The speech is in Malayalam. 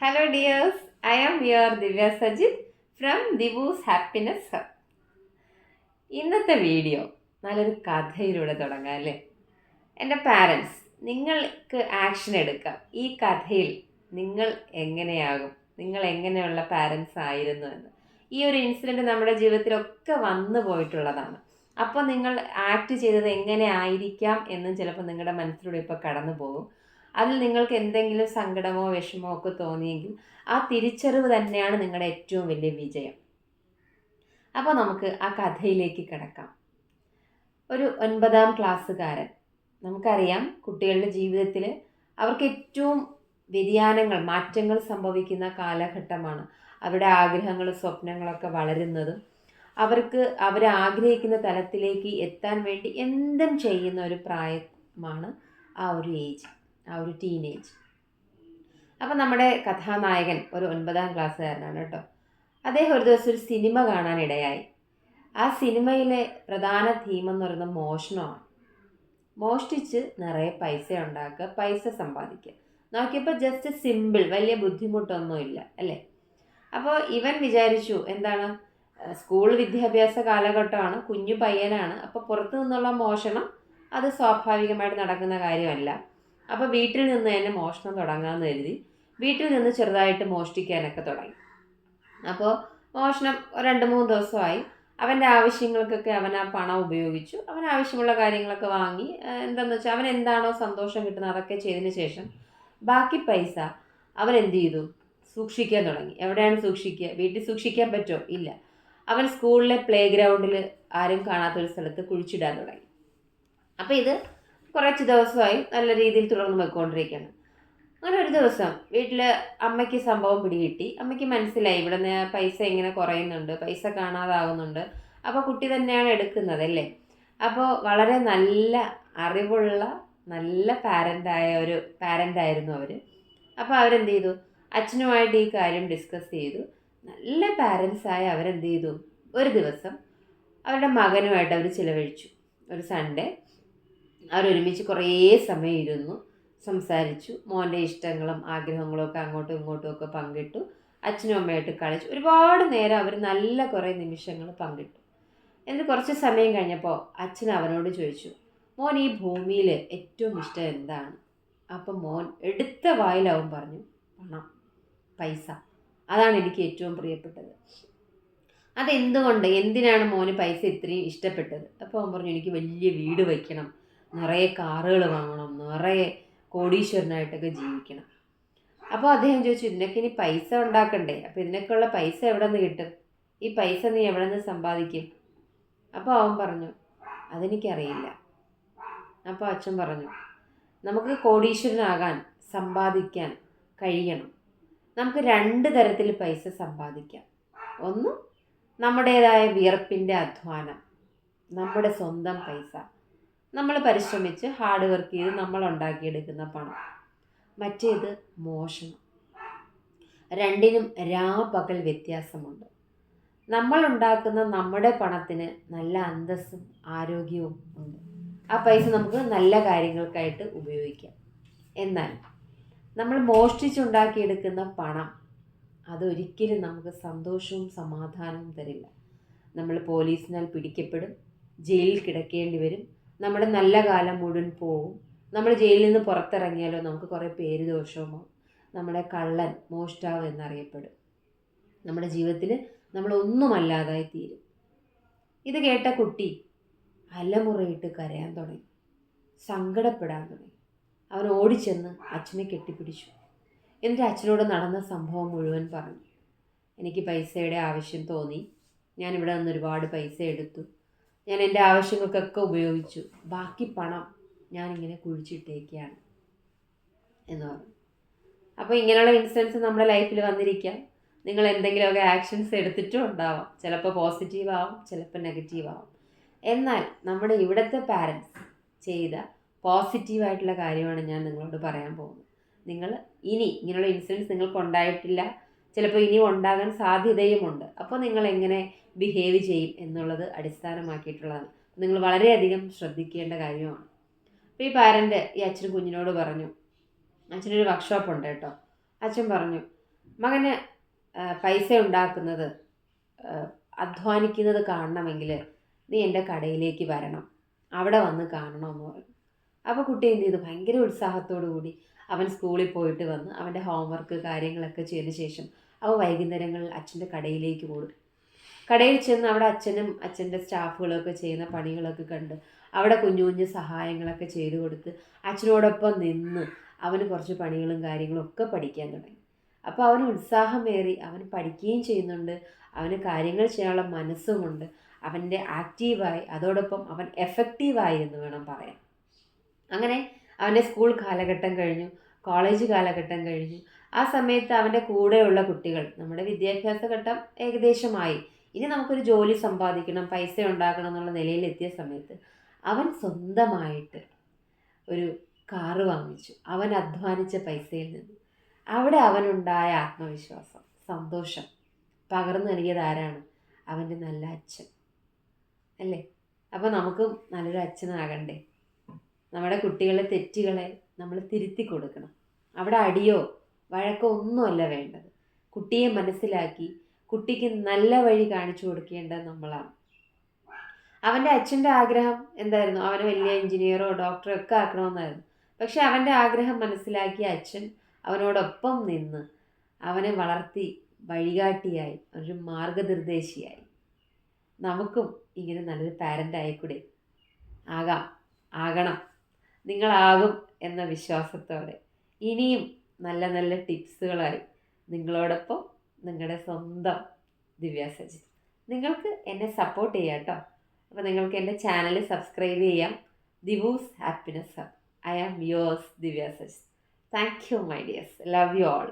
Hello dears, I am your Divya Sajid from Divu's Happiness Hub. ഇന്നത്തെ വീഡിയോ നല്ലൊരു കഥയിലൂടെ തുടങ്ങാം അല്ലേ. എൻ്റെ പാരൻസ്, നിങ്ങൾക്ക് ആക്ഷൻ എടുക്കാം. ഈ കഥയിൽ നിങ്ങൾ എങ്ങനെയാകും, നിങ്ങൾ എങ്ങനെയുള്ള പാരൻസ് ആയിരുന്നു എന്ന്. ഈ ഒരു ഇൻസിഡൻറ്റ് നമ്മുടെ ജീവിതത്തിലൊക്കെ വന്നു പോയിട്ടുള്ളതാണ്. അപ്പോൾ നിങ്ങൾ ആക്ട് ചെയ്തത് എങ്ങനെ ആയിരിക്കാം എന്നും ചിലപ്പോൾ നിങ്ങളുടെ മനസ്സിലൂടെ ഇപ്പോൾ കടന്നു പോകും. അതിൽ നിങ്ങൾക്ക് എന്തെങ്കിലും സങ്കടമോ വിഷമോ ഒക്കെ തോന്നിയെങ്കിൽ ആ തിരിച്ചറിവ് തന്നെയാണ് നിങ്ങളുടെ ഏറ്റവും വലിയ വിജയം. അപ്പോൾ നമുക്ക് ആ കഥയിലേക്ക് കിടക്കാം. ഒരു 9ാം ക്ലാസ്സുകാരൻ, നമുക്കറിയാം കുട്ടികളുടെ ജീവിതത്തിൽ അവർക്ക് ഏറ്റവും വ്യതിയാനങ്ങൾ, മാറ്റങ്ങൾ സംഭവിക്കുന്ന കാലഘട്ടമാണ്. അവരുടെ ആഗ്രഹങ്ങളും സ്വപ്നങ്ങളൊക്കെ വളരുന്നതും അവർക്ക് അവരാഗ്രഹിക്കുന്ന തലത്തിലേക്ക് എത്താൻ വേണ്ടി എന്തും ചെയ്യുന്ന ഒരു പ്രായമാണ് ആ ഒരു ഏജ്, ആ ഒരു ടീനേജ്. അപ്പം നമ്മുടെ കഥാനായകൻ ഒരു 9ാം ക്ലാസ്സുകാരനാണ് കേട്ടോ. അദ്ദേഹം ഒരു ദിവസം ഒരു സിനിമ കാണാനിടയായി. ആ സിനിമയിലെ പ്രധാന തീം എന്ന് പറയുന്നത് മോഷണമാണ്. മോഷ്ടിച്ച് നിറയെ പൈസ ഉണ്ടാക്കുക, പൈസ സമ്പാദിക്കുക. നോക്കിയപ്പോൾ ജസ്റ്റ് സിമ്പിൾ, വലിയ ബുദ്ധിമുട്ടൊന്നുമില്ല അല്ലേ. അപ്പോൾ ഇവൻ വിചാരിച്ചു, എന്താണ്, സ്കൂൾ വിദ്യാഭ്യാസ കാലഘട്ടമാണ്, കുഞ്ഞു പയ്യനാണ്. അപ്പോൾ പുറത്തു നിന്നുള്ള മോഷണം അത് സ്വാഭാവികമായിട്ട് നടക്കുന്ന കാര്യമല്ല. അപ്പോൾ വീട്ടിൽ നിന്ന് തന്നെ മോഷണം തുടങ്ങാമെന്ന് കരുതി വീട്ടിൽ നിന്ന് ചെറുതായിട്ട് മോഷ്ടിക്കാനൊക്കെ തുടങ്ങി. അപ്പോൾ മോഷണം 2-3 ദിവസമായി. അവൻ്റെ ആവശ്യങ്ങൾക്കൊക്കെ അവൻ ആ പണം ഉപയോഗിച്ചു. അവൻ ആവശ്യമുള്ള കാര്യങ്ങളൊക്കെ വാങ്ങി, എന്താണെന്ന് വെച്ചാൽ അവൻ എന്താണോ സന്തോഷം കിട്ടുന്നത് അതൊക്കെ ചെയ്തതിന് ശേഷം ബാക്കി പൈസ അവൻ എന്ത് ചെയ്തു, സൂക്ഷിക്കാൻ തുടങ്ങി. എവിടെയാണ് സൂക്ഷിക്കുക? വീട്ടിൽ സൂക്ഷിക്കാൻ പറ്റുമോ? ഇല്ല. അവൻ സ്കൂളിലെ പ്ലേ ഗ്രൗണ്ടിൽ ആരും കാണാത്തൊരു സ്ഥലത്ത് കുഴിച്ചിടാൻ തുടങ്ങി. അപ്പോൾ ഇത് കുറച്ച് ദിവസമായി നല്ല രീതിയിൽ തുടർന്ന് പോയിക്കൊണ്ടിരിക്കുകയാണ്. അങ്ങനെ ഒരു ദിവസം വീട്ടിൽ അമ്മയ്ക്ക് സംഭവം പിടികിട്ടി. അമ്മയ്ക്ക് മനസ്സിലായി ഇവിടെ നിന്ന് പൈസ ഇങ്ങനെ കുറയുന്നുണ്ട്, പൈസ കാണാതാകുന്നുണ്ട്. അപ്പോൾ കുട്ടി തന്നെയാണ് എടുക്കുന്നത് അല്ലേ. അപ്പോൾ വളരെ നല്ല അറിവുള്ള നല്ല പാരൻ്റായിരുന്നു അവർ. അപ്പോൾ അവരെന്ത് ചെയ്തു, അച്ഛനുമായിട്ട് ഈ കാര്യം ഡിസ്കസ് ചെയ്തു. നല്ല പാരൻസായ അവരെന്ത് ചെയ്തു, ഒരു ദിവസം അവരുടെ മകനുമായിട്ട് അവർ ചിലവഴിച്ചു. ഒരു സൺഡേ അവരൊരുമിച്ച് കുറേ സമയം ഇരുന്നു, സംസാരിച്ചു. മോൻ്റെ ഇഷ്ടങ്ങളും ആഗ്രഹങ്ങളും ഒക്കെ അങ്ങോട്ടും ഇങ്ങോട്ടും ഒക്കെ പങ്കിട്ടു. അച്ഛനും അമ്മയായിട്ട് കളിച്ചു. ഒരുപാട് നേരം അവർ നല്ല കുറേ നിമിഷങ്ങൾ പങ്കിട്ടു. എന്നിട്ട് കുറച്ച് സമയം കഴിഞ്ഞപ്പോൾ അച്ഛൻ അവനോട് ചോദിച്ചു, മോൻ ഈ ഭൂമിയിൽ ഏറ്റവും ഇഷ്ടം എന്താണ്? അപ്പം മോൻ എടുത്ത വായിലവൻ പറഞ്ഞു, പണം, പൈസ. അതാണ് എനിക്ക് ഏറ്റവും പ്രിയപ്പെട്ടത്. അതെന്തുകൊണ്ട്, എന്തിനാണ് മോന് പൈസ ഇത്രയും ഇഷ്ടപ്പെട്ടത്? അപ്പോൾ അവൻ പറഞ്ഞു, എനിക്ക് വലിയ വീട് വയ്ക്കണം, നിറയെ കാറുകൾ വാങ്ങണം, നിറയെ കോടീശ്വരനായിട്ടൊക്കെ ജീവിക്കണം. അപ്പോൾ അദ്ദേഹം ചോദിച്ചു, ഇതിനൊക്കെ ഇനി പൈസ ഉണ്ടാക്കണ്ടേ? അപ്പോൾ ഇതിനൊക്കെയുള്ള പൈസ എവിടെ നിന്ന് കിട്ടും? ഈ പൈസ നീ എവിടെ നിന്ന് സമ്പാദിക്കും? അപ്പോൾ അവൻ പറഞ്ഞു, അതെനിക്കറിയില്ല. അപ്പോൾ അച്ഛൻ പറഞ്ഞു, നമുക്ക് കോടീശ്വരനാകാൻ, സമ്പാദിക്കാൻ കഴിയണം. നമുക്ക് 2 തരത്തിൽ പൈസ സമ്പാദിക്കാം. ഒന്ന്, നമ്മുടേതായ വിയർപ്പിൻ്റെ അധ്വാനം, നമ്മുടെ സ്വന്തം പൈസ, നമ്മൾ പരിശ്രമിച്ച് ഹാർഡ് വർക്ക് ചെയ്ത് നമ്മൾ ഉണ്ടാക്കിയെടുക്കുന്ന പണം. മറ്റേത് മോഷണം. രണ്ടിനും രാപകൽ വ്യത്യാസമുണ്ട്. നമ്മൾ ഉണ്ടാക്കുന്ന നമ്മുടെ പണത്തിന് നല്ല അന്തസ്സും ആരോഗ്യവും ഉണ്ട്. ആ പൈസ നമുക്ക് നല്ല കാര്യങ്ങൾക്കായിട്ട് ഉപയോഗിക്കാം. എന്നാൽ നമ്മൾ മോഷ്ടിച്ചുണ്ടാക്കിയെടുക്കുന്ന പണം അതൊരിക്കലും നമുക്ക് സന്തോഷവും സമാധാനവും തരില്ല. നമ്മൾ പോലീസിനാൽ പിടിക്കപ്പെടും, ജയിലിൽ കിടക്കേണ്ടി വരും, നമ്മുടെ നല്ല കാലം മുഴുവൻ പോവും. നമ്മൾ ജയിലിൽ നിന്ന് പുറത്തിറങ്ങിയാലോ നമുക്ക് കുറേ പേര് ദോഷവുമോ, നമ്മളെ കള്ളൻ, മോഷ്ടാവ് എന്നറിയപ്പെടും. നമ്മുടെ ജീവിതത്തിൽ നമ്മളൊന്നുമല്ലാതായി തീരും. ഇത് കേട്ട കുട്ടി അലമുറയിട്ട് കരയാൻ തുടങ്ങി, സങ്കടപ്പെടാൻ തുടങ്ങി. അവൻ ഓടിച്ചെന്ന് അച്ഛനെ കെട്ടിപ്പിടിച്ചു. എന്നിട്ട് അച്ഛനോട് നടന്ന സംഭവം മുഴുവൻ പറഞ്ഞു. എനിക്ക് പൈസയുടെ ആവശ്യം തോന്നി, ഞാനിവിടെ നിന്ന് ഒരുപാട് പൈസ എടുത്തു, ഞാൻ എൻ്റെ ആവശ്യങ്ങൾക്കൊക്കെ ഉപയോഗിച്ചു, ബാക്കി പണം ഞാനിങ്ങനെ കുഴിച്ചിട്ടേക്കാണ് എന്ന് പറഞ്ഞു. അപ്പോൾ ഇങ്ങനെയുള്ള ഇൻസിഡൻസ് നമ്മുടെ ലൈഫിൽ വന്നിരിക്കാം. നിങ്ങൾ എന്തെങ്കിലുമൊക്കെ ആക്ഷൻസ് എടുത്തിട്ടും ഉണ്ടാവാം. ചിലപ്പോൾ പോസിറ്റീവ് ആവും, ചിലപ്പോൾ നെഗറ്റീവ് ആവും. എന്നാൽ നമ്മുടെ ഇവിടുത്തെ പാരൻസ് ചെയ്ത പോസിറ്റീവായിട്ടുള്ള കാര്യമാണ് ഞാൻ നിങ്ങളോട് പറയാൻ പോകുന്നത്. നിങ്ങൾ ഇനി ഇങ്ങനെയുള്ള ഇൻസിഡൻസ് നിങ്ങൾക്ക് ഉണ്ടായിട്ടില്ല, ചിലപ്പോൾ ഇനിയും ഉണ്ടാകാൻ സാധ്യതയുമുണ്ട്. അപ്പോൾ നിങ്ങൾ എങ്ങനെ ബിഹേവ് ചെയ്യും എന്നുള്ളത് അടിസ്ഥാനമാക്കിയിട്ടുള്ളതാണ്. നിങ്ങൾ വളരെയധികം ശ്രദ്ധിക്കേണ്ട കാര്യമാണ്. അപ്പോൾ ഈ പാരൻ്റ് ഈ അച്ഛൻ കുഞ്ഞിനോട് പറഞ്ഞു, അച്ഛനൊരു വർക്ക്ഷോപ്പ് ഉണ്ട് കേട്ടോ. അച്ഛൻ പറഞ്ഞു, മകന് പൈസ ഉണ്ടാക്കുന്നത്, അധ്വാനിക്കുന്നത് കാണണമെങ്കിൽ നീ എൻ്റെ കടയിലേക്ക് വരണം, അവിടെ വന്ന് കാണണമെന്ന് പറഞ്ഞു. അപ്പോൾ കുട്ടി എന്ത് ചെയ്തു? ഭയങ്കര ഉത്സാഹത്തോടു കൂടി അവൻ സ്കൂളിൽ പോയിട്ട് വന്ന് അവൻ്റെ ഹോംവർക്ക് കാര്യങ്ങളൊക്കെ ചെയ്ത ശേഷം അവൻ വൈകുന്നേരങ്ങളിൽ അച്ഛൻ്റെ കടയിലേക്ക് പോകും. കടയിൽ ചെന്ന് അവിടെ അച്ഛനും അച്ഛൻ്റെ സ്റ്റാഫുകളൊക്കെ ചെയ്യുന്ന പണികളൊക്കെ കണ്ട് അവിടെ കുഞ്ഞു കുഞ്ഞു സഹായങ്ങളൊക്കെ ചെയ്തു കൊടുത്ത് അച്ഛനോടൊപ്പം നിന്ന് അവന് കുറച്ച് പണികളും കാര്യങ്ങളും ഒക്കെ പഠിക്കാൻ തുടങ്ങി. അപ്പോൾ അവന് ഉത്സാഹമേറി, അവൻ പഠിക്കുകയും ചെയ്യുന്നുണ്ട്, അവന് കാര്യങ്ങൾ ചെയ്യാനുള്ള മനസ്സുമുണ്ട്, അവൻ്റെ ആക്റ്റീവായി, അതോടൊപ്പം അവൻ എഫക്റ്റീവായി എന്ന് വേണം പറയാൻ. അങ്ങനെ അവൻ്റെ സ്കൂൾ കാലഘട്ടം കഴിഞ്ഞു, കോളേജ് കാലഘട്ടം കഴിഞ്ഞു. ആ സമയത്ത് അവൻ്റെ കൂടെയുള്ള കുട്ടികൾ, നമ്മുടെ വിദ്യാഭ്യാസ ഘട്ടം ഏകദേശമായി, ഇനി നമുക്കൊരു ജോലി സമ്പാദിക്കണം, പൈസ ഉണ്ടാക്കണം എന്നുള്ള നിലയിലെത്തിയ സമയത്ത് അവൻ സ്വന്തമായിട്ട് ഒരു കാറ് വാങ്ങിച്ചു, അവൻ അധ്വാനിച്ച പൈസയിൽ നിന്ന്. അവിടെ അവനുണ്ടായ ആത്മവിശ്വാസം, സന്തോഷം പകർന്നു നൽകിയത് ആരാണ്? അവൻ്റെ നല്ല അച്ഛൻ അല്ലേ? അപ്പോൾ നമുക്കും നല്ലൊരു അച്ഛനാകണ്ടേ? നമ്മുടെ കുട്ടികളുടെ തെറ്റുകളെ നമ്മൾ തിരുത്തി കൊടുക്കണം. അവിടെ അടിയോ വഴക്കോ ഒന്നുമല്ല വേണ്ടത്. കുട്ടിയെ മനസ്സിലാക്കി കുട്ടിക്ക് നല്ല വഴി കാണിച്ചു കൊടുക്കേണ്ടത് നമ്മളാണ്. അവൻ്റെ അച്ഛൻ്റെ ആഗ്രഹം എന്തായിരുന്നു? അവനെ വലിയ എഞ്ചിനീയറോ ഡോക്ടറോ ഒക്കെ ആക്കണമെന്നായിരുന്നു. പക്ഷെ അവൻ്റെ ആഗ്രഹം മനസ്സിലാക്കിയ അച്ഛൻ അവനോടൊപ്പം നിന്ന് അവനെ വളർത്തി വഴികാട്ടിയായി, ഒരു മാർഗനിർദ്ദേശിയായി. നമുക്കും ഇങ്ങനെ നല്ലൊരു പാരൻ്റ് ആയിക്കൂടെ? ആകണം. നിങ്ങളാകും എന്ന വിശ്വാസത്തോടെ ഇനിയും നല്ല നല്ല ടിപ്സുകളായി നിങ്ങളോടൊപ്പം നിങ്ങളുടെ സ്വന്തം ദിവ്യ സജിത്. നിങ്ങൾക്ക് എന്നെ സപ്പോർട്ട് ചെയ്യാം കേട്ടോ. അപ്പോൾ നിങ്ങൾക്ക് എൻ്റെ ചാനൽ സബ്സ്ക്രൈബ് ചെയ്യാം. Divu's happiness hub. I am yours, Divya Sachit. Thank you, my dears. Love you all.